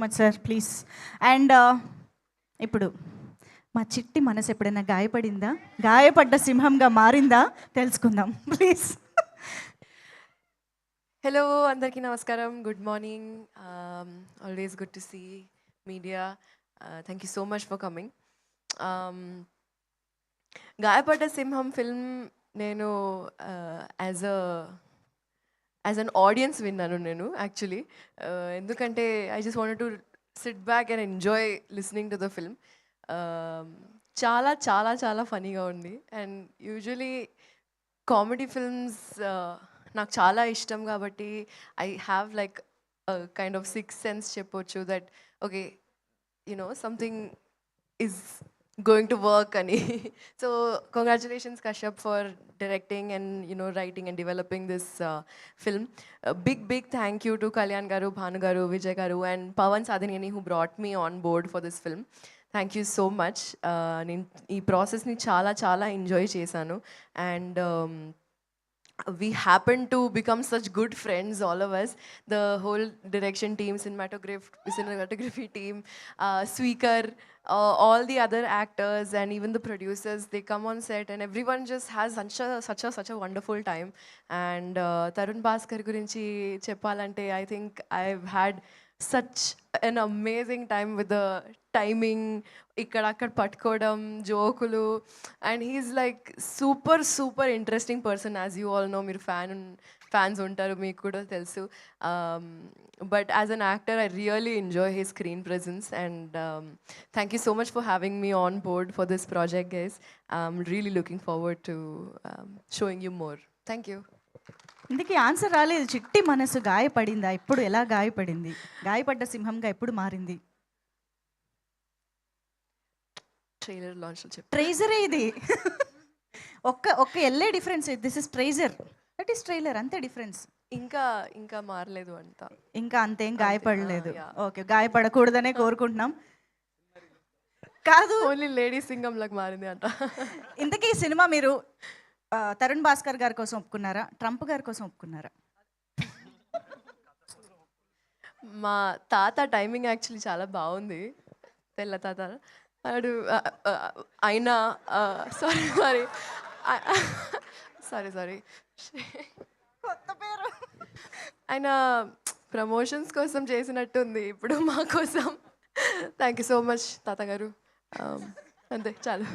Much sir please. And ఇప్పుడు మా చిట్టి మనసు ఎప్పుడైనా గాయపడిందా, గాయపడ్డ సింహంగా మారిందా తెలుసుకుందాం ప్లీజ్. హలో అందరికీ నమస్కారం, good morning. Always good to see media. Thank you so much for coming. గాయపడ్డ సింహం ఫిల్మ్ నేను యాజ్ అన్ ఆడియన్స్ విన్నాను నేను యాక్చువల్లీ. ఎందుకంటే I just wanted to SIT back and enjoy listening to the film. చాలా చాలా చాలా ఫనీగా ఉంది. అండ్ యూజువలీ కామెడీ ఫిల్మ్స్ నాకు చాలా ఇష్టం కాబట్టి I have like kind of six sense చెప్పొచ్చు that okay something is going to work అని. So congratulations Kashyap for directing and writing and developing this film. Big thank you to Kalyan గారు, భాను గారు, విజయ్ గారు and Pawan Sadhineni who brought me on board for this film. Thank you so much. నేను ఈ ప్రాసెస్ని చాలా చాలా enjoy చేశాను. And we happen to become such good friends, all of us, the whole direction team, cinematography team, Sweaker, all the other actors and even the producers, they come on set and everyone just has such a wonderful time. And Tarun Bhaskar gurinchi cheppalante, I think I've had such an amazing time with the timing, ikkadakkad pattukodam, jokulu, and he's like super interesting person. As you all know, meer fans untaru, meeku kuda telusu. But as an actor I really enjoy his screen presence. And thank you so much for having me on board for this project, guys. I'm really looking forward to showing you more. Thank you. ఇందుకే answer రాలేదు. చిట్టి మనసు గాయపడిందా, ఇప్పుడు ఎలా గాయపడింది, గాయపడ్డ సింహంగా ఎప్పుడు మారింది? Trailer launch లో చెప్పు. ట్రైజరే ఇది. ఒక్క ఎల్లే difference. This is treasure, that is trailer, అంతే డిఫరెన్స్. ఇంకా మారలేదు అంతా, ఇంకా అంతేం గాయపడలేదు. yeah. ఓకే, గాయపడకూడదనే కోరుకుంటున్నాం. కాదు, ఓన్లీ లేడీ సింగం లాగా మారింది అంట. ఇంతకీ ఈ సినిమా మీరు తరుణ్ భాస్కర్ గారి కోసం ఒప్పుకున్నారా, ట్రంప్ గారి కోసం ఒప్పుకున్నారా? మా తాత టైమింగ్ యాక్చువల్లీ చాలా బాగుంది. తెల్ల తాత వాడు అయినా సారీ కొత్త పేరు. ఆయన ప్రమోషన్స్ కోసం చేసినట్టుంది ఇప్పుడు మా కోసం. థ్యాంక్ యూ సో మచ్ తాతగారు. అంతే చాలు.